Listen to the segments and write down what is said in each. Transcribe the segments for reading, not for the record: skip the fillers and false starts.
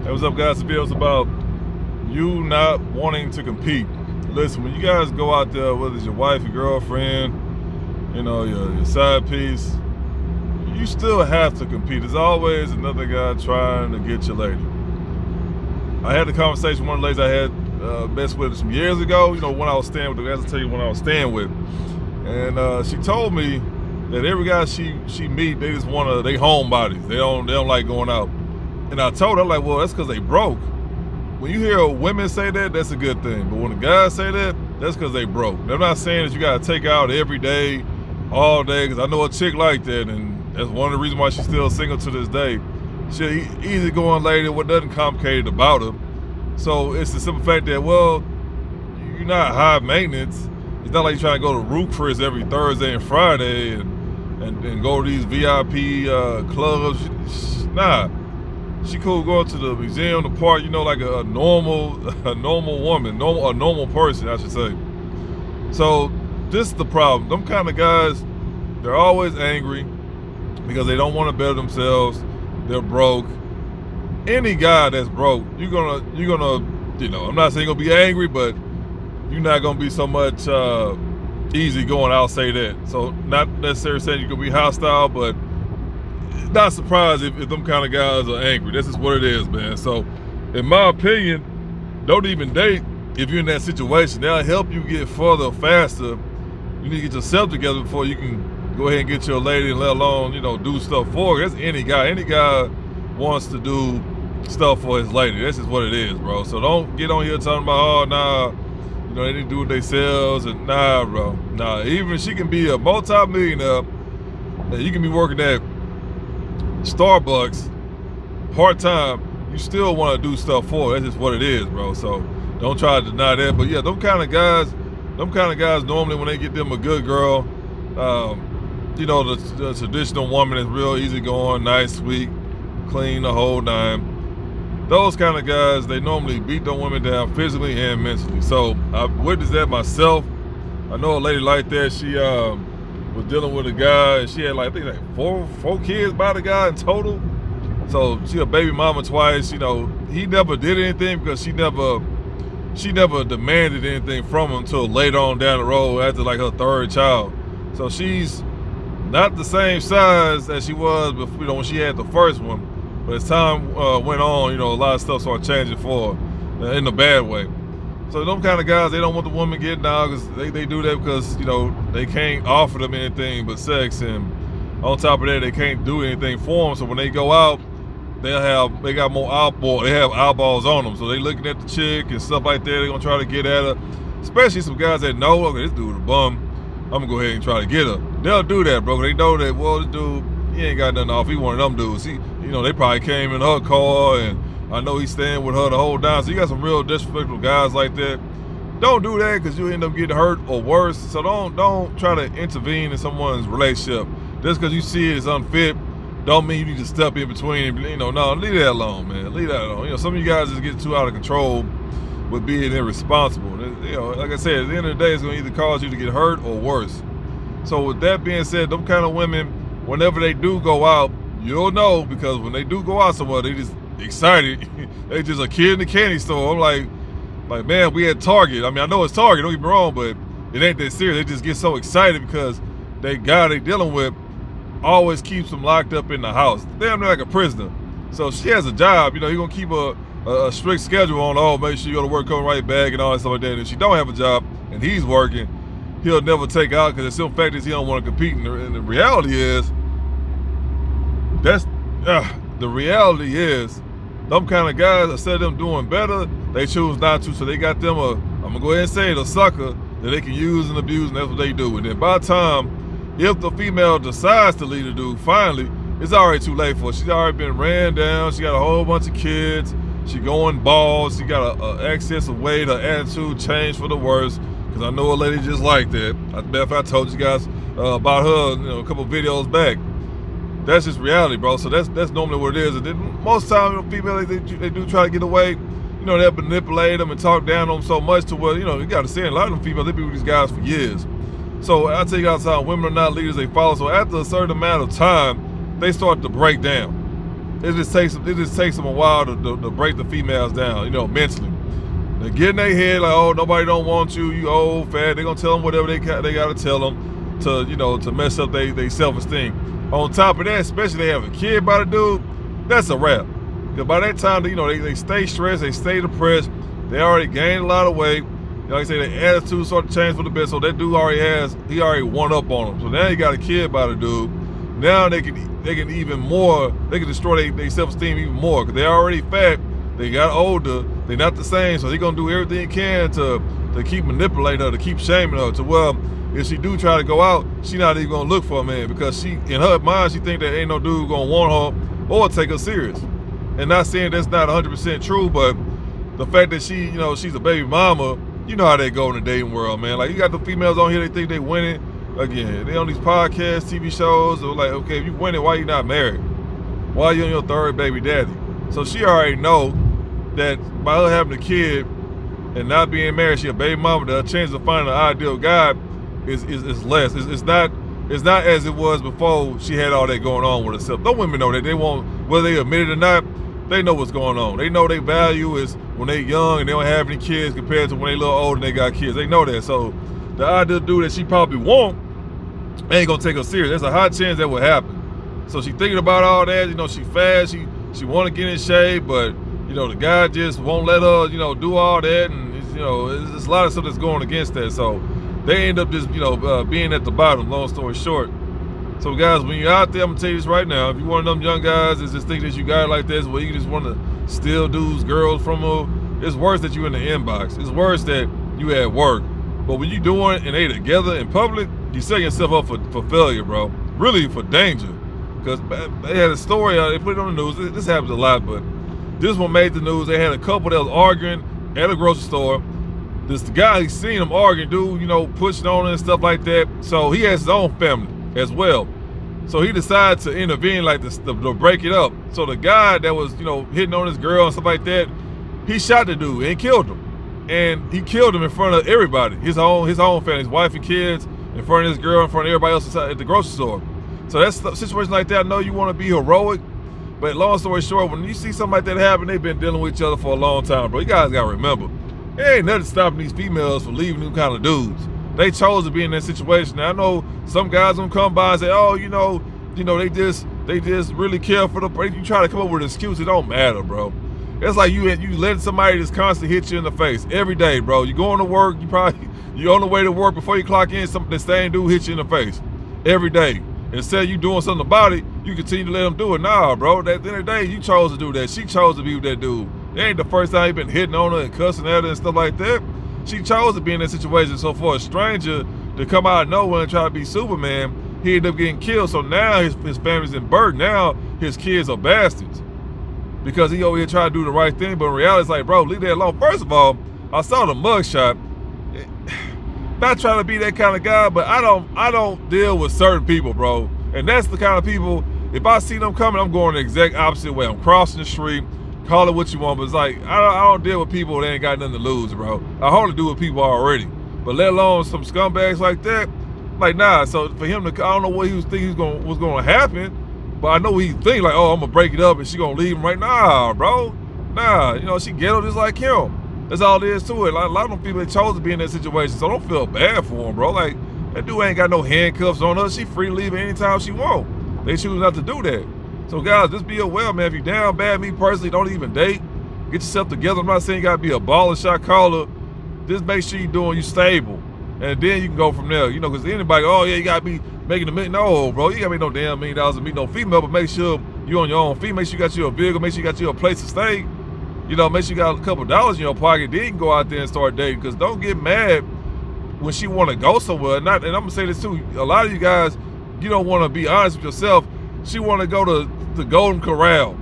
Hey, what's up, guys? The video's about you not wanting to compete. Listen, when you guys go out there, whether it's your wife, your girlfriend, your side piece, you still have to compete. There's always another guy trying to get your lady. I had a conversation with one of the ladies I had messed with some years ago, when I was staying with the guys. I'll tell you when I was staying with. And she told me that every guy she meet, they just they homebodies. They don't like going out. And I told her, like, well, that's because they broke. When you hear women say that, that's a good thing. But when the guys say that, that's because they broke. And I'm not saying that you got to take out every day, all day, because I know a chick like that, and that's one of the reasons why she's still single to this day. She's easy going lady, what doesn't complicated about her. So it's the simple fact that, well, you're not high maintenance. It's not like you're trying to go to Root Chris every Thursday and Friday and go to these VIP clubs. Nah. She cool going to the museum, the park, like a normal woman, a normal person, I should say. So this is the problem. Them kind of guys, they're always angry because they don't want to better themselves. They're broke. Any guy that's broke, you're gonna, I'm not saying you're gonna be angry, but you're not gonna be so much easy going. I'll say that. So not necessarily saying you're gonna be hostile, but not surprised if them kind of guys are angry. This is what it is, man. So in my opinion, don't even date if you're in that situation. They'll help you get further faster. You need to get yourself together before you can go ahead and get your lady, and let alone do stuff for her. That's any guy wants to do stuff for his lady. That's just what it is, bro. So don't get on here talking about, oh, nah, they didn't do it themselves. And nah, bro, nah. Even if she can be a multi-millionaire, and you can be working at Starbucks part-time, you still want to do stuff for her. That's just what it is, bro. So don't try to deny that. But yeah, them kind of guys normally, when they get them a good girl, the traditional woman is real easygoing, nice, sweet, clean, the whole nine. Those kind of guys, they normally beat them women down physically and mentally. So I've witnessed that myself. I know a lady like that. She was dealing with a guy, and she had I think four kids by the guy in total. So she a baby mama twice. He never did anything because she never demanded anything from him until later on down the road after her third child. So she's not the same size as she was before, when she had the first one. But as time went on, a lot of stuff started changing for her in a bad way. So them kind of guys, they don't want the woman getting down because they do that because, they can't offer them anything but sex. And on top of that, they can't do anything for them. So when they go out, they got more eyeball. They have eyeballs on them. So they looking at the chick and stuff like that. They're going to try to get at her. Especially some guys that know, okay, this dude a bum. I'm going to go ahead and try to get her. They'll do that, bro. They know that, well, this dude, he ain't got nothing off. He one of them dudes. They probably came in her car, and I know he's staying with her the whole time. So you got some real disrespectful guys like that. Don't do that because you end up getting hurt or worse. So don't try to intervene in someone's relationship. Just because you see it is unfit, don't mean you need to step in between. No, leave that alone, man. Leave that alone. Some of you guys just get too out of control with being irresponsible. Like I said, at the end of the day, it's going to either cause you to get hurt or worse. So with that being said, them kind of women, whenever they do go out, you'll know, because when they do go out somewhere, they just excited. They just a kid in the candy store. I'm like, man, we at Target. I mean, I know it's Target, don't get me wrong, but it ain't that serious. They just get so excited because they guy they dealing with always keeps them locked up in the house. Damn near like a prisoner. So she has a job, you're gonna keep a strict schedule on, make sure you go to work, come right back and all that stuff like that. And if she don't have a job and he's working, he'll never take out because the simple fact is he don't want to compete. And the reality is, the reality is, them kind of guys, instead of them doing better, they choose not to. So they got them I'm gonna go ahead and say it, a sucker that they can use and abuse, and that's what they do. And then by the time, if the female decides to leave the dude, finally, it's already too late for her. She's already been ran down. She got a whole bunch of kids. She going bald. She got a excess of weight. Her attitude changed for the worse. Because I know a lady just like that. I bet if I told you guys about her, a couple videos back. That's just reality, bro. So that's normally what it is. And then most times, females, they do try to get away. They'll manipulate them and talk down on them so much to where, you got to say, a lot of them females, they be with these guys for years. So I tell you guys how women are not leaders, they follow. So after a certain amount of time, they start to break down. it just takes them a while to break the females down, you know, mentally. They get in their head like, oh, nobody don't want you, you old, fat. They're gonna tell them whatever they got to tell them to, you know, to mess up their self-esteem. On top of that, especially they have a kid by the dude, that's a wrap. Because by that time, you know, they stay stressed, they stay depressed, they already gained a lot of weight. You know, like I say, their attitude sort of changed for the best. So that dude he already won up on them. So now you got a kid by the dude. Now they can even more, they can destroy their self-esteem even more because they're already fat. They got older. They're not the same. So they're gonna do everything he can to keep manipulating her, to keep shaming her. To well, if she do try to go out, she not even gonna look for a man because she, in her mind, she think that ain't no dude gonna want her or take her serious. And not saying that's not 100% true, but the fact that she, you know, she's a baby mama, you know how they go in the dating world, man. Like you got the females on here, they think they winning. Again, they on these podcasts, TV shows. They're like, okay, if you winning, why you not married? Why are you on your third baby daddy? So she already know that by her having a kid and not being married, she a baby mama, the chance of finding an ideal guy is less. It's not as it was before she had all that going on with herself. Those women know that they won't, whether they admit it or not, they know what's going on. They know their value is when they young and they don't have any kids compared to when they a little older and they got kids. They know that. So the ideal dude that she probably want ain't gonna take her serious. There's a high chance that will happen. So she thinking about all that. You know, she fast. She want to get in shape, but you know the guy just won't let her. You know, do all that, and you know, there's a lot of stuff that's going against that. So they end up just being at the bottom. Long story short. So guys, when you're out there, I'm gonna tell you this right now. If you're one of them young guys that just think that you got it like this, where you just want to steal dudes, girls from her, it's worse that you in the inbox. It's worse that you at work. But when you doing it and they together in public, you set yourself up for failure, bro. Really for danger. Because they had a story, they put it on the news. This happens a lot, but this one made the news. They had a couple that was arguing at a grocery store. The guy, he seen them arguing, dude, you know, pushing on and stuff like that. So he has his own family as well. So he decided to intervene like this to break it up. So the guy that was, you know, hitting on his girl and stuff like that, he shot the dude and killed him. And he killed him in front of everybody, his own family, his wife and kids, in front of his girl, in front of everybody else at the grocery store. So that's a situation like that. I know you want to be heroic, but long story short, when you see something like that happen, they've been dealing with each other for a long time, bro. You guys got to remember, there ain't nothing stopping these females from leaving them kind of dudes. They chose to be in that situation. Now, I know some guys gonna come by and say, oh, you know, they just really care for the, you try to come up with an excuse, it don't matter, bro. It's like you letting somebody just constantly hit you in the face every day, bro. You going to work, you on the way to work, before you clock in, the same dude hit you in the face every day. Instead of you doing something about it, you continue to let them do it. Nah, bro, at the end of the day, you chose to do that. She chose to be with that dude. It ain't the first time he been hitting on her and cussing at her and stuff like that. She chose to be in that situation. So for a stranger to come out of nowhere and try to be Superman, he ended up getting killed. So now his family's in Burke. Now his kids are bastards because he over here trying to do the right thing. But in reality, it's like, bro, leave that alone. First of all, I saw the mugshot. Not trying to be that kind of guy, but I don't deal with certain people, bro. And that's the kind of people, if I see them coming, I'm going the exact opposite way. I'm crossing the street, call it what you want, but it's like, I don't deal with people that ain't got nothing to lose, bro. I hardly do with people already. But let alone some scumbags like that, like, nah. So for him to, I don't know what he was thinking was gonna happen, but I know he think like, oh, I'm gonna break it up and she gonna leave him right now, bro. Nah, you know, she ghetto just like him. That's all there is to it. Like, a lot of them people that chose to be in that situation, so don't feel bad for him, bro. Like, that dude ain't got no handcuffs on her. She free to leave anytime she want. They choose not to do that. So guys, just be aware, man. If you down bad, me personally, don't even date. Get yourself together. I'm not saying you gotta be a baller shot caller. Just make sure you stable. And then you can go from there. You know, because anybody, oh yeah, you gotta be making $1 million. No, bro, you gotta make no damn $1 million to meet no female, but make sure you on your own feet. Make sure you got you a vehicle. Make sure you got you a place to stay. You know, make sure you got a couple dollars in your pocket. Then you can go out there and start dating. Because don't get mad when she want to go somewhere. And I'm going to say this too. A lot of you guys, you don't want to be honest with yourself. She want to go to the Golden Corral.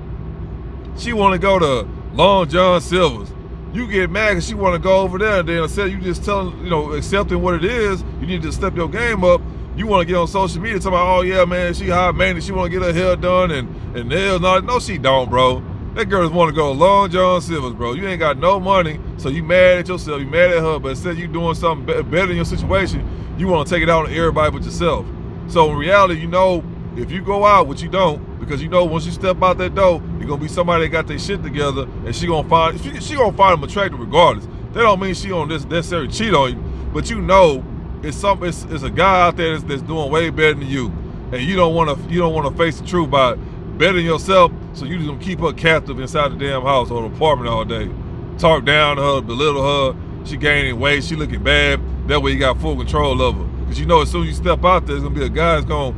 She want to go to Long John Silver's. You get mad because she want to go over there. And then instead of you just telling, you know, accepting what it is, you need to step your game up. You want to get on social media talking about, oh yeah, man, she high maintenance. She want to get her hair done and nails and all that. No, she don't, bro. That girl just want to go to Long John Silver's, bro. You ain't got no money, so you mad at yourself, you mad at her, but instead of you doing something better in your situation, you want to take it out on everybody but yourself. So in reality, you know, if you go out, which you don't, Because you know once you step out that door, you're gonna be somebody that got their shit together, and she gonna find them attractive regardless. That don't mean she on this necessarily cheat on you, but you know it's a guy out there that's doing way better than you, and you don't wanna face the truth by bettering yourself, so you just gonna keep her captive inside the damn house or the apartment all day. Talk down to her, belittle her, she gaining weight, she looking bad. That way you got full control of her. Because you know as soon as you step out there, there's gonna be a guy that's gonna,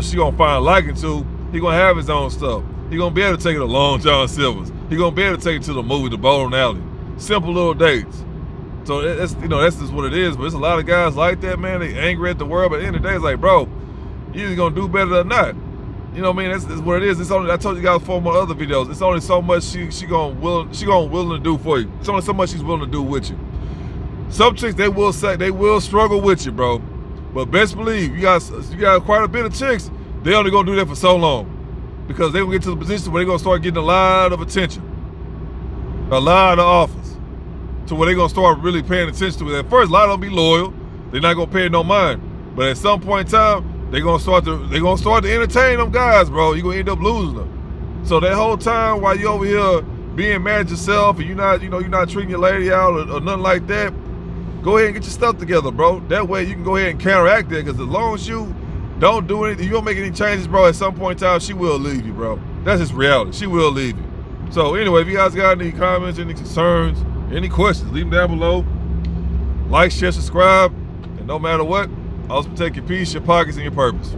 she gonna find a liking to, he gonna have his own stuff. He gonna be able to take her to Long John Silver's. He gonna be able to take her to the movie, the bowling alley. Simple little dates. So that's just what it is. But there's a lot of guys like that, man. They angry at the world, but at the end of the day, it's like, bro, you either gonna do better or not. You know what I mean? That's what it is. It's only, I told you guys 4 more other videos. It's only so much she willing to do for you. It's only so much she's willing to do with you. Some chicks, they will struggle with you, bro. But best believe you got quite a bit of chicks. They only gonna do that for so long, because they gonna get to the position where they gonna start getting a lot of attention, a lot of offers, to where they gonna start really paying attention to it. At first, a lot of them be loyal. They're not gonna pay it no mind. But at some point in time, they gonna start to entertain them guys, bro. You gonna end up losing them. So that whole time while you over here being mad at yourself and you're not treating your lady out or nothing like that, go ahead and get your stuff together, bro. That way you can go ahead and counteract that, because as long as you don't do anything, you don't make any changes, bro, at some point in time, she will leave you, bro. That's just reality. She will leave you. So anyway, if you guys got any comments, any concerns, any questions, leave them down below. Like, share, subscribe, and no matter what, always protect your peace, your pockets, and your purpose.